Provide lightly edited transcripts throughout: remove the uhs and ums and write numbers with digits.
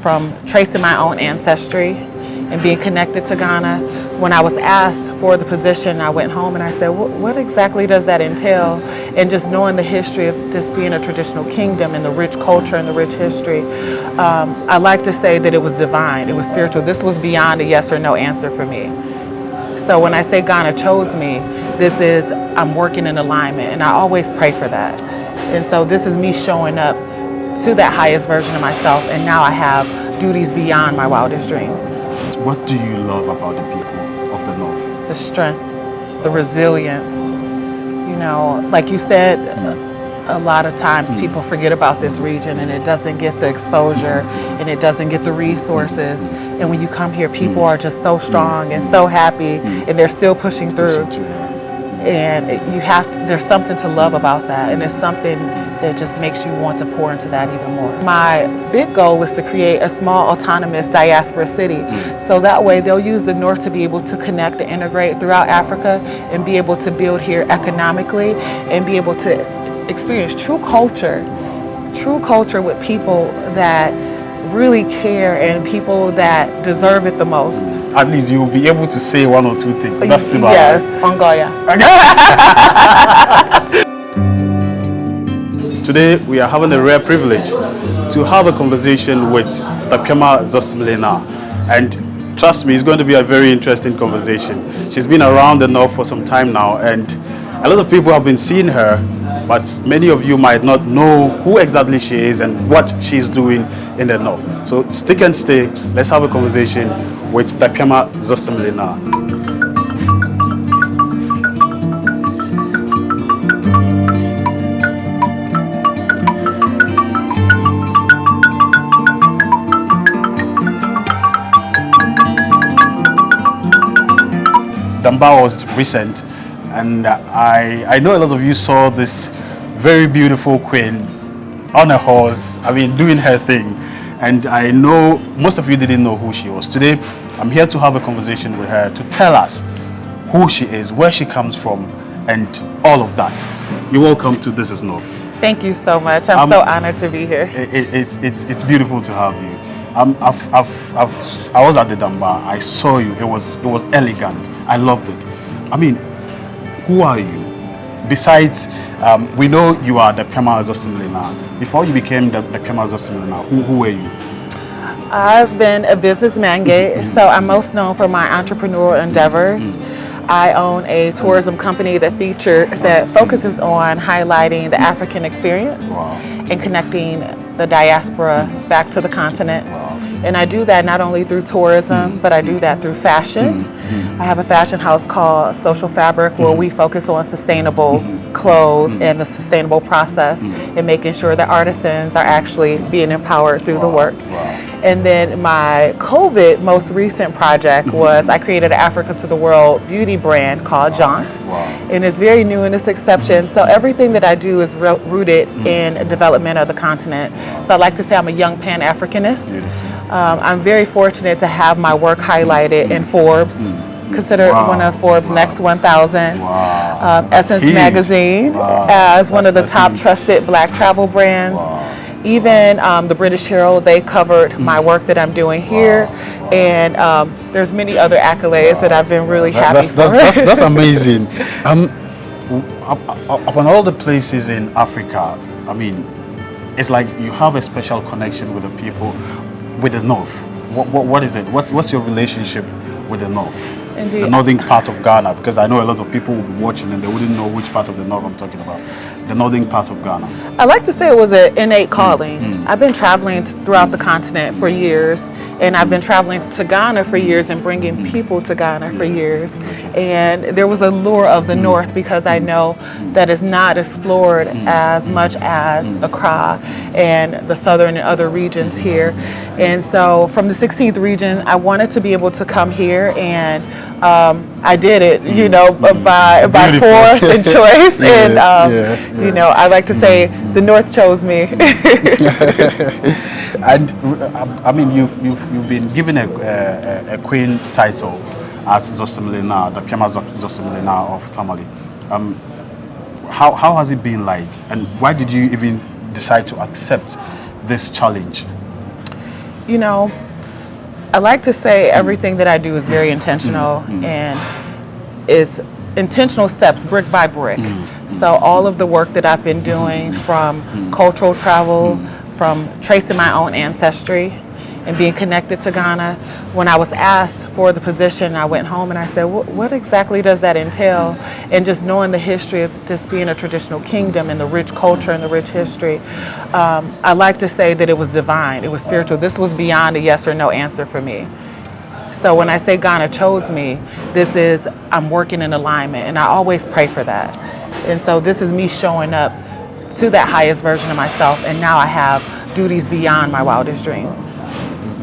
from tracing my own ancestry and being connected to Ghana. When I was asked for the position, I went home and I said, what exactly does that entail? And just knowing the history of this being a traditional kingdom and the rich culture and the rich history, I like to say that it was divine, it was spiritual. This was beyond a yes or no answer for me. So when I say Ghana chose me, this is, I'm working in alignment, and I always pray for that. And so this is me showing up to that highest version of myself, and now I have duties beyond my wildest dreams. What do you love about the people of the North? The strength, the resilience. You know, like you said, a lot of times people forget about this region and it doesn't get the exposure and it doesn't get the resources. And when you come here, people are just so strong and so happy and they're still pushing through. And there's something to love about that, and it's something that just makes you want to pour into that even more. My big goal was to create a small autonomous diaspora city, so that way they'll use the North to be able to connect and integrate throughout Africa and be able to build here economically and be able to experience true culture with people that really care and people that deserve it the most. At least you will be able to say one or two things. That's about yes, Ongoya. Today we are having a rare privilege to have a conversation with Dapiama Zosimilena, and trust me, it's going to be a very interesting conversation. She's been around the North for some time now, and a lot of people have been seeing her, but many of you might not know who exactly she is and what she's doing in the North. So stick and stay. Let's have a conversation with Dapiama Zosimilena. Damba was recent, and I know a lot of you saw this very beautiful queen on a horse, doing her thing. And I know most of you didn't know who she was. Today, I'm here to have a conversation with her to tell us who she is, where she comes from, and all of that. You're welcome to This Is North. Thank you so much. I'm so honored to be here. It's beautiful to have you. I was at the Damba. I saw you. It was elegant. I loved it. Who are you? Besides, we know you are the Dapiama Zosimilena. Before you became the Dapiama Zosimilena, who were you? I've been a business magnate, so I'm most known for my entrepreneurial endeavors. I own a tourism company that focuses on highlighting the African experience and connecting the diaspora back to the continent. And I do that not only through tourism, but I do that through fashion. I have a fashion house called Social Fabric where we focus on sustainable clothes and the sustainable process and making sure that artisans are actually being empowered through the work. And then my COVID most recent project was I created an Africa to the World beauty brand called Jaunt. And it's very new in its exception. So everything that I do is rooted in development of the continent. So I like to say I'm a young Pan-Africanist. I'm very fortunate to have my work highlighted in Forbes, considered one of Forbes' Next 1000, Essence Magazine as one of the top trusted black travel brands. Even the British Herald, they covered my work that I'm doing here, and there's many other accolades that I've been really happy for. That's amazing. Upon all the places in Africa, it's like you have a special connection with the people, with the North. What is it? What's your relationship with the North? Indeed. The northern part of Ghana, because I know a lot of people will be watching and they wouldn't know which part of the North I'm talking about. The northern part of Ghana. I like to say it was an innate calling. I've been traveling throughout the continent for years, and I've been traveling to Ghana for years and bringing people to Ghana for years. And there was a lure of the North because I know that it's not explored as much as Accra and the southern and other regions here. And so from the 16th region, I wanted to be able to come here, and I did it, by force and choice. I like to say the North chose me. And you've been given a queen title as Zosimilena, the Dapiama Zosimilena of Tamale. How has it been like, and why did you even decide to accept this challenge? You know, I like to say everything that I do is very intentional and is intentional steps, brick by brick. So all of the work that I've been doing, from cultural travel, from tracing my own ancestry and being connected to Ghana. When I was asked for the position, I went home and I said, what exactly does that entail? And just knowing the history of this being a traditional kingdom and the rich culture and the rich history, I like to say that it was divine, it was spiritual. This was beyond a yes or no answer for me. So when I say Ghana chose me, I'm working in alignment, and I always pray for that. And so this is me showing up to that highest version of myself, and now I have duties beyond my wildest dreams.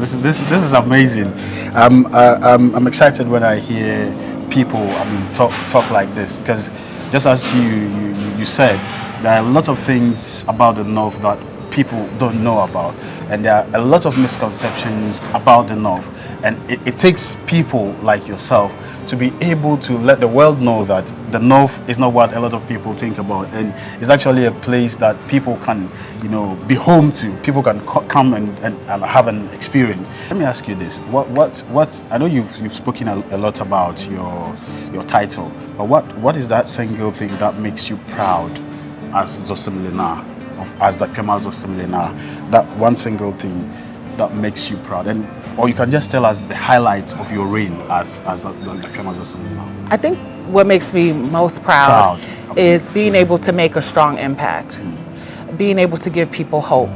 This is amazing. I'm excited when I hear people, talk like this, because just as you said, there are a lot of things about the North that people don't know about, and there are a lot of misconceptions about the North, and it takes people like yourself to be able to let the world know that the North is not what a lot of people think about, and it's actually a place that people can, be home to. People can come and have an experience. Let me ask you this: what? I know you've spoken a lot about your title, but what is that single thing that makes you proud as Zosimilena, as the Piama Zosimilena? That one single thing that makes you proud, or you can just tell us the highlights of your reign as the Piama Zosimilena. I think what makes me most proud is being able to make a strong impact, being able to give people hope,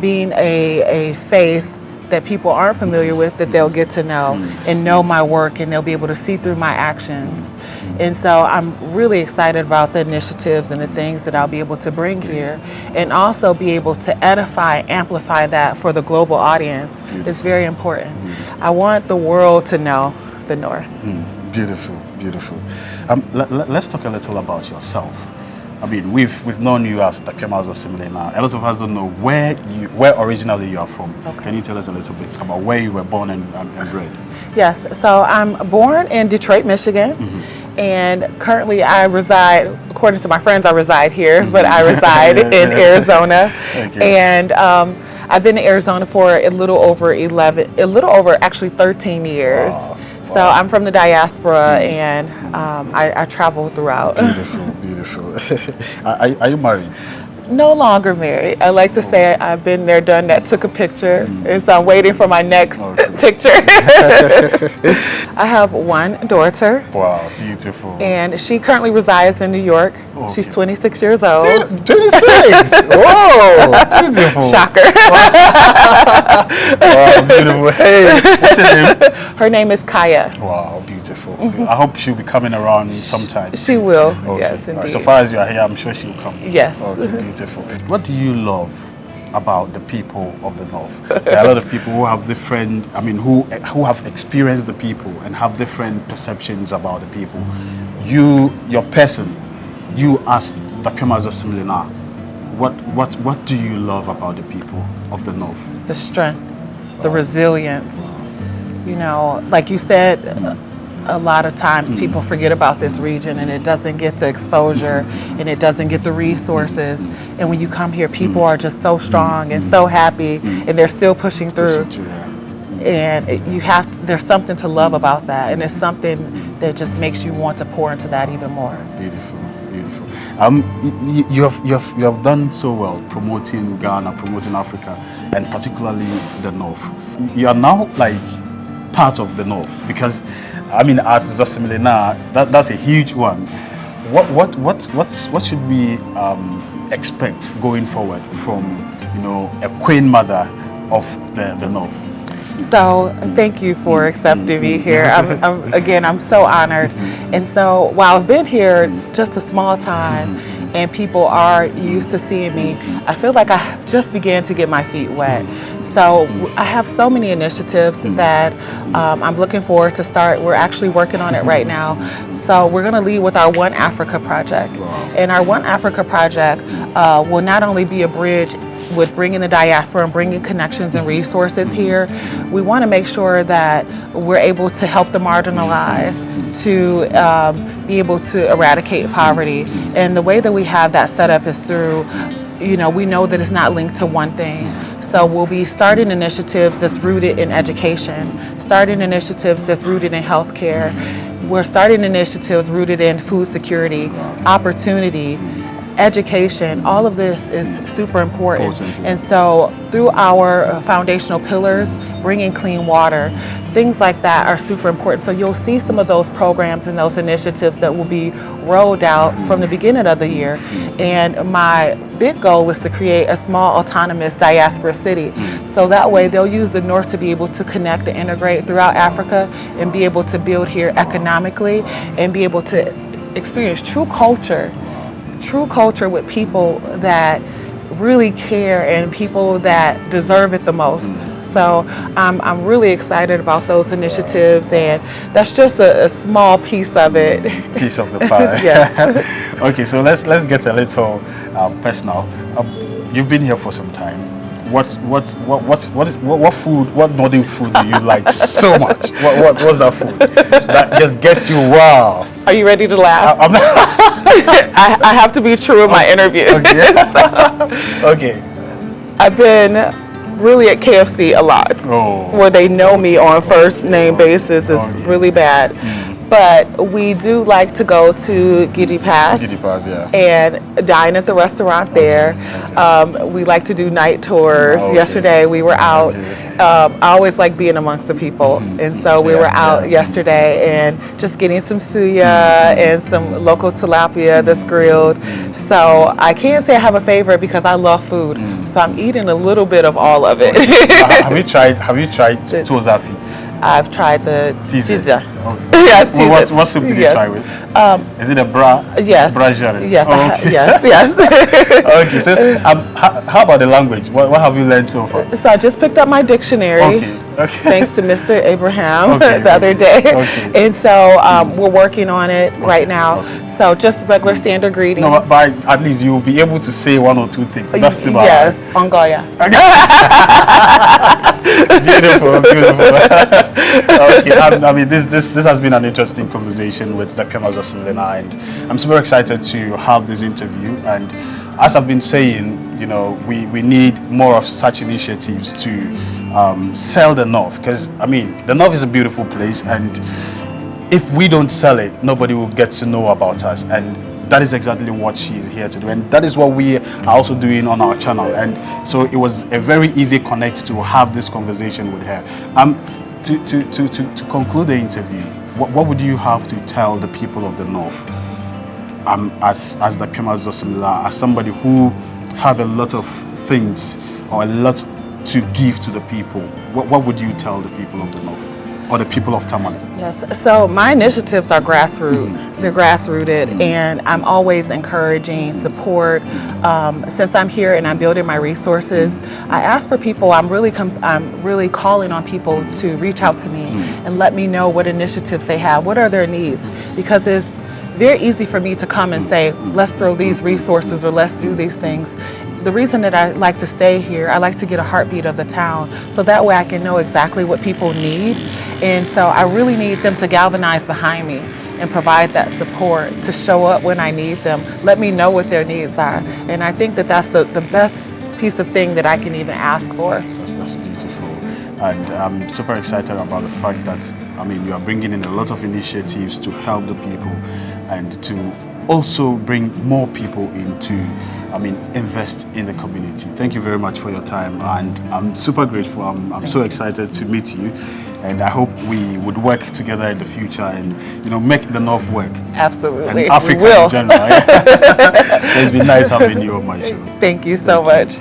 being a face that people aren't familiar with, that they'll get to know and know my work, and they'll be able to see through my actions. And so I'm really excited about the initiatives and the things that I'll be able to bring here, and also be able to edify, amplify that for the global audience. It's very important. I want the world to know the North. Beautiful, beautiful. Let's talk a little about yourself. We've known you as the Piama Zosimilena. A lot of us don't know where originally you are from. Okay. Can you tell us a little bit about where you were born and bred? Yes, so I'm born in Detroit, Michigan, and currently I reside, according to my friends, I reside here, but I reside in Arizona. Okay. And I've been in Arizona for a little over 13 years. Wow. So I'm from the diaspora, and I travel throughout. Beautiful, beautiful. Are you married? No longer married. I like to say I've been there, done that, took a picture, and so I'm waiting for my next picture. I have one daughter. Wow, beautiful. And she currently resides in New York. Okay. She's 26 years old. 26? Whoa, beautiful. Shocker. Wow, beautiful. Hey, what's her name? Her name is Kaya. Wow, beautiful. I hope she'll be coming around sometime. She will, okay. Yes, indeed. Right, so far as you are here, I'm sure she'll come. Yes. Okay, beautiful. What do you love about the people of the North? There are a lot of people who have different, who have experienced the people and have different perceptions about the people. Your person, you as the Piama Zosimilena, what do you love about the people of the North? The strength, the resilience. Like you said, a lot of times people forget about this region, and it doesn't get the exposure, and it doesn't get the resources. And when you come here, people are just so strong and so happy, and they're still pushing through. And there's something to love about that, and it's something that just makes you want to pour into that even more. Beautiful, beautiful. You have done so well promoting Ghana, promoting Africa, and particularly the North. You are now like part of the North, because as Zosimilena, that's a huge one. What should we expect going forward from a queen mother of the North? So thank you for accepting me here. I'm so honored. And so while I've been here just a small time, and people are used to seeing me, I feel like I just began to get my feet wet. So I have so many initiatives that I'm looking forward to start. We're actually working on it right now. So we're going to lead with our One Africa project. And our One Africa project will not only be a bridge with bringing the diaspora and bringing connections and resources here. We want to make sure that we're able to help the marginalized, to be able to eradicate poverty. And the way that we have that set up is through, we know that it's not linked to one thing. So we'll be starting initiatives that's rooted in education, starting initiatives that's rooted in healthcare. We're starting initiatives rooted in food security, opportunity, education. All of this is super important. And so through our foundational pillars, bringing clean water, things like that are super important. So you'll see some of those programs and those initiatives that will be rolled out from the beginning of the year. And my big goal is to create a small autonomous diaspora city. So that way they'll use the North to be able to connect and integrate throughout Africa and be able to build here economically and be able to experience true culture with people that really care and people that deserve it the most. So I'm really excited about those initiatives, and that's just a small piece of it. Piece of the pie. Yes. Okay, so let's get a little personal. You've been here for some time. What food? What northern food do you like so much? What's that food that just gets you wow? Are you ready to laugh? I have to be true in my interview. Okay. Okay. I've been really at KFC a lot, where they know me on first name basis. Is really bad. But we do like to go to Gidi Pass, and dine at the restaurant there. We like to do night tours. Yesterday we were out. I always like being amongst the people, and so we were out yesterday and just getting some suya and some local tilapia that's grilled. So I can't say I have a favorite because I love food. So I'm eating a little bit of all of it. Have you tried tozafi? I've tried the tiza. Yeah, what soup did you try with? Is it a bra? Yes. Brajari? Yes. Okay. Yes. Okay. So, how about the language? What have you learned so far? So I just picked up my dictionary. Okay. Thanks to Mr. Abraham the other day. And so we're working on it right now. So just regular standard greetings. No, but at least you'll be able to say one or two things. That's about yes, Ongoya. Beautiful. Okay, I mean, this has been an interesting conversation with Dr. Zosimilena, and I'm super excited to have this interview. And as I've been saying, you know, we need more of such initiatives to sell the North, because I mean, the North is a beautiful place, and if we don't sell it, nobody will get to know about us. And that is exactly what she's here to do, and that is what we are also doing on our channel. And so it was a very easy connect to have this conversation with her. To conclude the interview, what would you have to tell the people of the North, as the Pema Zosimila, as somebody who have a lot of things or a lot to give to the people? What would you tell the people of the North or the people of Tamale? Yes, so my initiatives are grassroots. They're grassrooted, and I'm always encouraging support. Since I'm here and I'm building my resources, I ask for people. I'm really calling on people to reach out to me and let me know what initiatives they have, what are their needs, because it's very easy for me to come and say, let's throw these resources or let's do these things. The reason that I like to stay here, I like to get a heartbeat of the town, so that way I can know exactly what people need. And so I really need them to galvanize behind me and provide that support, to show up when I need them, let me know what their needs are. And I think that that's the best piece of thing that I can even ask for. That's beautiful. And I'm super excited about the fact that, I mean, you are bringing in a lot of initiatives to help the people and to also bring more people into, I mean, invest in the community. Thank you very much for your time, and I'm super grateful. I'm so excited to meet you, and I hope we would work together in the future and, you know, make the North work. Absolutely. And Africa in general. So it's been nice having you on my show. Thank you so much.